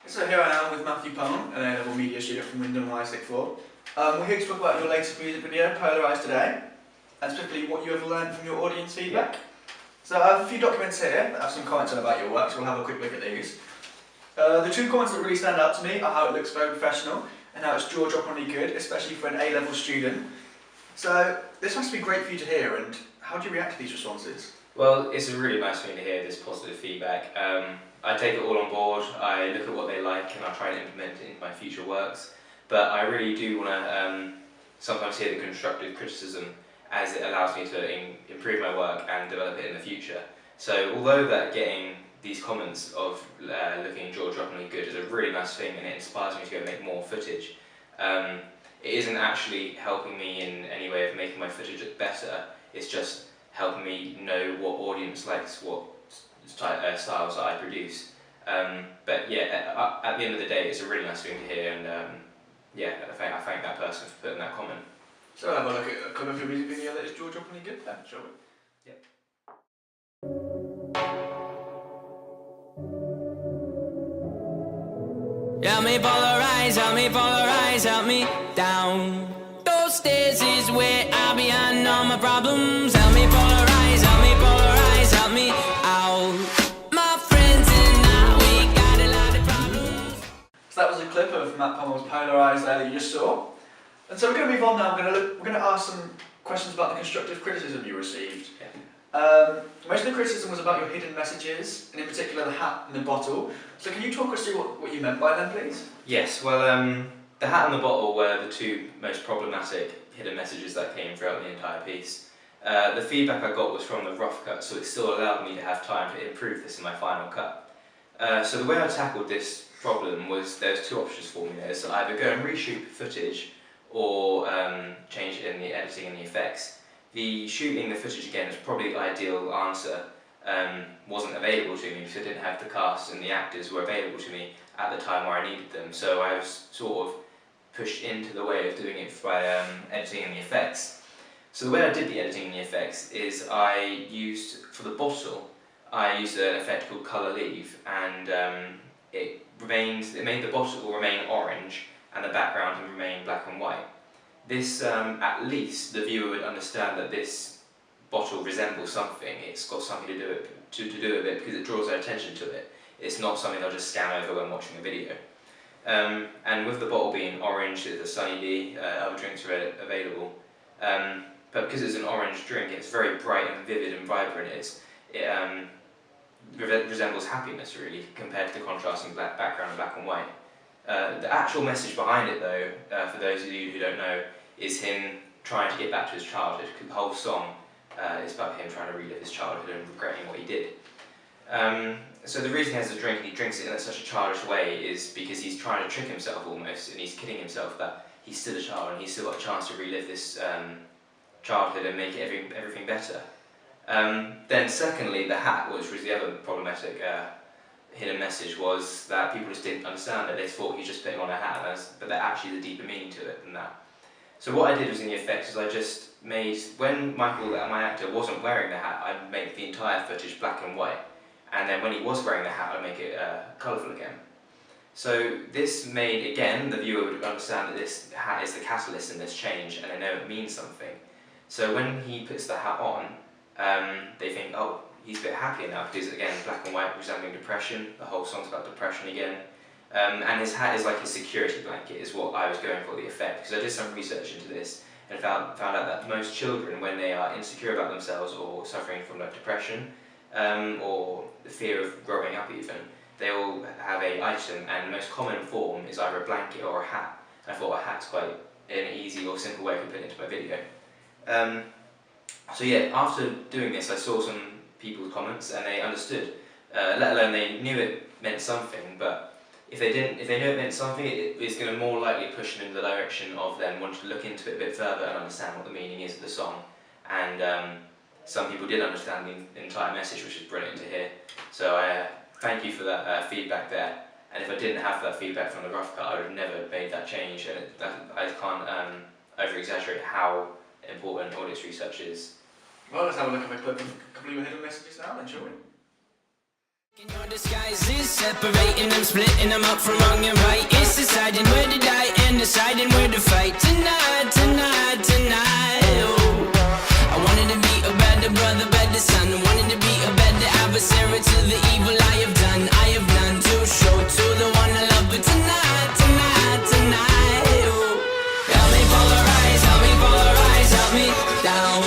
So here I am with Matthew Palm, an A-level media student from Wyndham High Sixth Form. We're here to talk about your latest music video, Polarised Today, and specifically what you have learned from your audience feedback. So I have a few documents here that have some comments on about your work, so we'll have a quick look at these. The two comments that really stand out to me are how it looks very professional and how it's jaw-droppingly good, especially for an A-level student. So this must be great for you to hear, and how do you react to these responses? Well, it's really nice for me to hear this positive feedback. I take it all on board, I look at what they like and I try to implement it into my future works. But I really do want to sometimes hear the constructive criticism, as it allows me to improve my work and develop it in the future. So although that getting these comments of looking jaw-droppingly good is a really nice thing and it inspires me to go make more footage, it isn't actually helping me in any way of making my footage better. It's just helping me know what audience likes what styles that I produce. But yeah, at the end of the day, it's a really nice thing to hear, and yeah, I thank that person for putting that comment. So have a look at a comment of your music video that is jaw-droppingly good then, shall we? Yep. Help me down. Those stairs is where I behind all my problems. Help me polarize, help me out. My friends and I, we got a lot of problems. So that was a clip of Matt Palmer's Polarised there that you just saw. And so we're going to move on now. We're going to ask some questions about the constructive criticism you received. Most of the criticism was about your hidden messages, and in particular the hat and the bottle. So can you talk us through what you meant by them, please? Yes, well, the hat and the bottle were the two most problematic hidden messages that came throughout the entire piece. The feedback I got was from the rough cut, so it still allowed me to have time to improve this in my final cut. So the way I tackled this problem was there's two options for me. There's either go and reshoot footage or change it in the editing and the effects. The shooting the footage again is probably the ideal answer. Wasn't available to me because I didn't have the cast and the actors were available to me at the time where I needed them. So I was sort of pushed into the way of doing it by editing and the effects. So the way I did the editing and the effects is I used, for the bottle, I used an effect called Colour Leave, and it made the bottle remain orange and the background remain black and white. This, at least, the viewer would understand that this bottle resembles something. It's got something to do with it because it draws their attention to it. It's not something they'll just scan over when watching a video. And with the bottle being orange, the Sunny D, other drinks are available. But because it's an orange drink, it's very bright and vivid and vibrant. It resembles happiness, really, compared to the contrasting background of black and white. The actual message behind it, though, for those of you who don't know, is him trying to get back to his childhood. The whole song is about him trying to relive his childhood and regretting what he did. So the reason he has a drink and he drinks it in such a childish way is because he's trying to trick himself almost, and he's kidding himself that he's still a child and he's still got a chance to relive this childhood and make everything better. Then secondly, the hat, which was the other problematic hidden message, was that people just didn't understand it. They thought he was just putting on a hat, but there's actually the deeper meaning to it than that. So what I did was in the effects is I just made, when Michael, my actor, wasn't wearing the hat, I'd make the entire footage black and white. And then when he was wearing the hat, I'd make it colourful again. So this made, again, the viewer would understand that this hat is the catalyst in this change and they know it means something. So when he puts the hat on, they think, oh, he's a bit happier now because, again, black and white resembling depression. The whole song's about depression again. And his hat is like a security blanket is what I was going for, the effect. Because I did some research into this and found out that most children, when they are insecure about themselves or suffering from like depression, or the fear of growing up even, they all have an item, and the most common form is either a blanket or a hat. And I thought a hat's quite an easy or simple way to put it into my video. So yeah, after doing this I saw some people's comments and they understood, let alone they knew it meant something, but if they knew it meant something, it's going to more likely push them in the direction of them wanting to look into it a bit further and understand what the meaning is of the song. And some people did understand the entire message, which is brilliant to hear. So I thank you for that feedback there. And if I didn't have that feedback from the rough cut, I would have never made that change. And I can't over-exaggerate how important audience research is. Well, let's have a look at a clip of a couple of your hidden messages now then, shall we? Your disguises, separating them, splitting them up from wrong and right. It's deciding where to die and deciding where to fight. Tonight, tonight, tonight. Oh. I wanted to be a better brother, better son. Wanted to be a better adversary to the evil I have done. I have none to show to the one I love. But tonight, tonight, tonight. Oh. Help me polarize, help me polarize, help me down.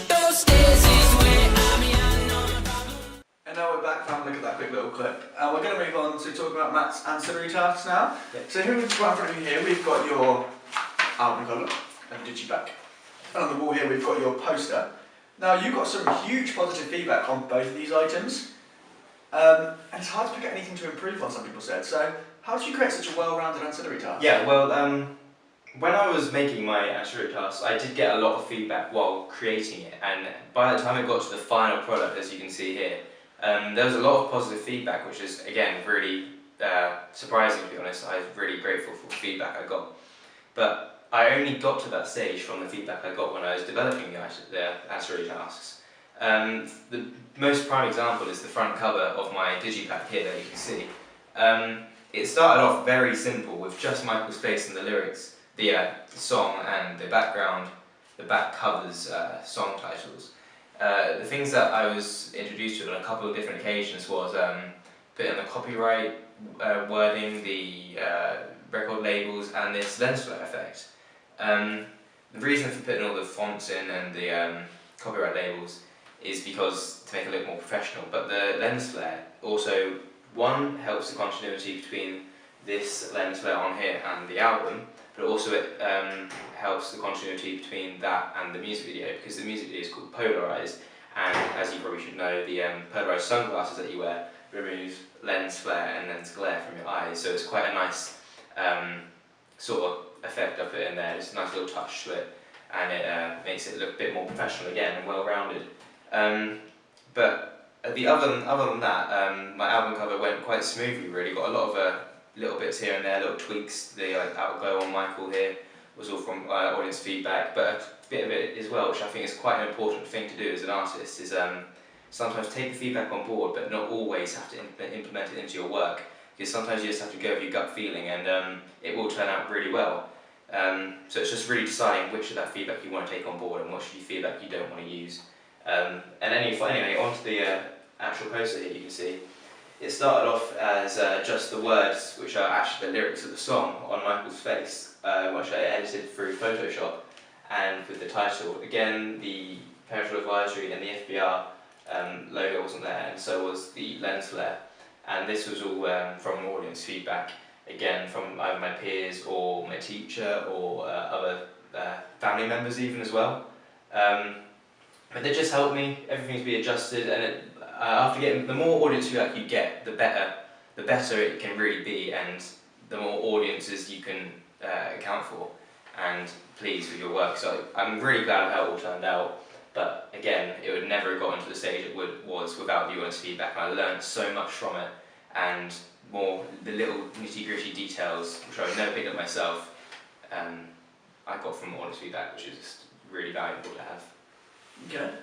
Those stairs is where I'm beyond all my problems. And now we're back from look at that quick little clip. We're going to move on to talk about Matt's ancillary tasks now. Yep. So here we've got in front of you here, we've got your album cover and digipack. And on the wall here we've got your poster. Now you got some huge positive feedback on both of these items. And it's hard to pick out anything to improve on, some people said. So how did you create such a well-rounded ancillary task? Yeah, well, when I was making my ancillary tasks, I did get a lot of feedback while creating it, and by the time it got to the final product, as you can see here, there was a lot of positive feedback, which is, again, really surprising, to be honest. I was really grateful for the feedback I got. But I only got to that stage from the feedback I got when I was developing the ancillary tasks. The most prime example is the front cover of my digipack here that you can see. It started off very simple with just Michael's face and the lyrics, the song and the background, the back covers, song titles. The things that I was introduced to on a couple of different occasions was putting the copyright wording, the record labels, and this lens flare effect. The reason for putting all the fonts in and the copyright labels is because to make it look more professional, but the lens flare also, one, helps the continuity between this lens flare on here and the album, but also it helps the continuity between that and the music video, because the music video is called Polarized, and as you probably should know, the polarized sunglasses that you wear remove lens flare and lens glare from your eyes, so it's quite a nice sort of effect I put in there. It's a nice little touch to it, and it makes it look a bit more professional again and well-rounded. But other than that, my album cover went quite smoothly. Really got a lot of little bits here and there, little tweaks. The outglow on Michael here was all from audience feedback, but a bit of it as well, which I think is quite an important thing to do as an artist, is sometimes take the feedback on board, but not always have to implement it into your work, because sometimes you just have to go with your gut feeling, and it will turn out really well. So it's just really deciding which of that feedback you want to take on board and which of the feedback you don't want to use. And anyway, onto the actual poster here, you can see it started off as just the words, which are actually the lyrics of the song, on Michael's face, which I edited through Photoshop, and with the title. Again, the parental advisory and the FBR logo wasn't there, and so was the lens flare. And this was all from audience feedback, again from either my peers or my teacher or other family members even as well. But they just helped me, everything to be adjusted, and after getting, the more audience feedback you get, the better it can really be, and the more audiences you can account for and please with your work. So I'm really glad of how it all turned out. But again, it would never have gotten to the stage it was without the audience feedback, and I learned so much from it, and more the little nitty-gritty details, which I would never pick up myself, I got from audience feedback, which is just really valuable to have. Okay.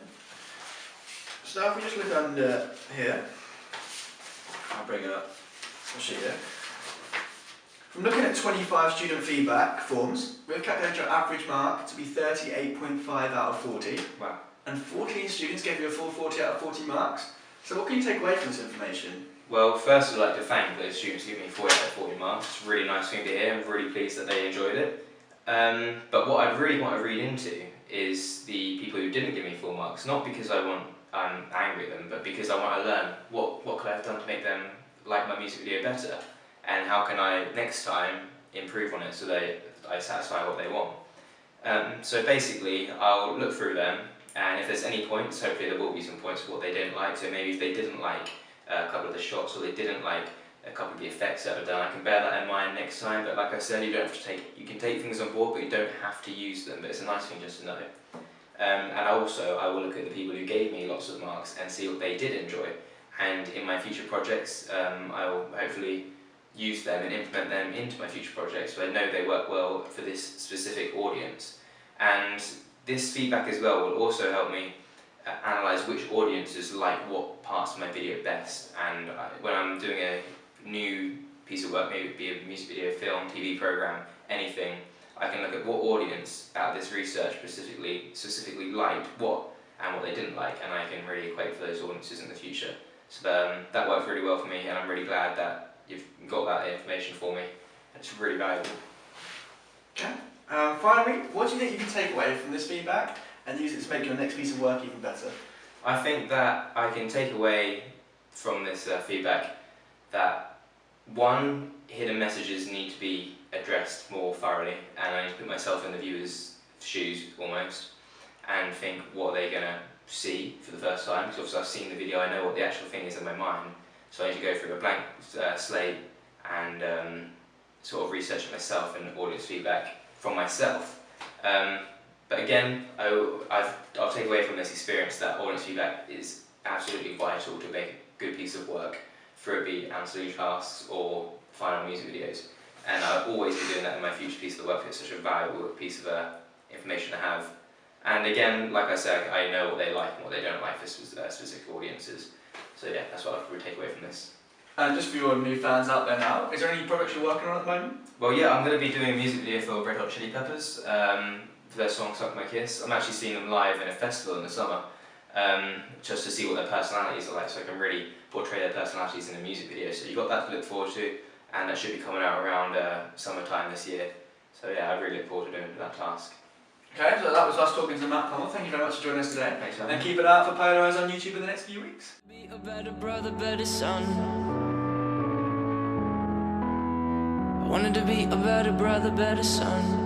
So now if we just look under here, I'll bring it up, I'll show you there. From looking at 25 student feedback forms, we've calculated your average mark to be 38.5 out of 40. Wow. And 14 students gave you a full 40 out of 40 marks. So what can you take away from this information? Well, first I'd like to thank those students who gave me 40 out of 40 marks. It's a really nice thing to hear. I'm really pleased that they enjoyed it. But what I really want to read into is the people who didn't give me full marks, not because I'm angry at them, but because I want to learn what could I have done to make them like my music video better, and how can I next time improve on it so I satisfy what they want. So basically I'll look through them, and if there's any points, hopefully there will be some points for what they didn't like. So maybe if they didn't like a couple of the shots, or they didn't like a couple of the effects that were done, I can bear that in mind next time. But like I said, you don't have to you can take things on board, but you don't have to use them. But it's a nice thing just to know. And I will look at the people who gave me lots of marks and see what they did enjoy. And in my future projects, I will hopefully use them and implement them into my future projects, so I know they work well for this specific audience. And this feedback as well will also help me analyse which audiences like what parts of my video best, and when I'm doing a new piece of work, maybe it be a music video, film, TV programme, anything, I can look at what audience out of this research specifically liked what and what they didn't like, and I can really equate for those audiences in the future. So that worked really well for me, and I'm really glad that you've got that information for me. It's really valuable. Okay. Finally, what do you think you can take away from this feedback and use it to make your next piece of work even better? I think that I can take away from this feedback that, one, hidden messages need to be addressed more thoroughly, and I need to put myself in the viewer's shoes almost and think what they're going to see for the first time, because obviously I've seen the video, I know what the actual thing is in my mind, so I need to go through a blank slate and sort of research it myself and audience feedback from myself. But again, I'll take away from this experience that audience feedback is absolutely vital to make a good piece of work, for it be ancillary tasks or final music videos. And I'll always be doing that in my future piece of work. It's such a valuable piece of information to have. And again, like I said, I know what they like and what they don't like for specific audiences. So yeah, that's what I would take away from this. And just for your new fans out there now, is there any projects you're working on at the moment? Well, yeah, I'm going to be doing a music video for Red Hot Chili Peppers, for their song Suck My Kiss. I'm actually seeing them live in a festival in the summer, just to see what their personalities are like, so I can really portray their personalities in a music video. So you've got that to look forward to, and that should be coming out around summertime this year. So yeah, I really look forward to doing that task. Okay, so that was us talking to Matt Palmer. Thank you very much for joining us today. Thanks, and keep an eye out for Polarize on YouTube in the next few weeks. Be a better brother, better son. I wanted to be a better brother, better son.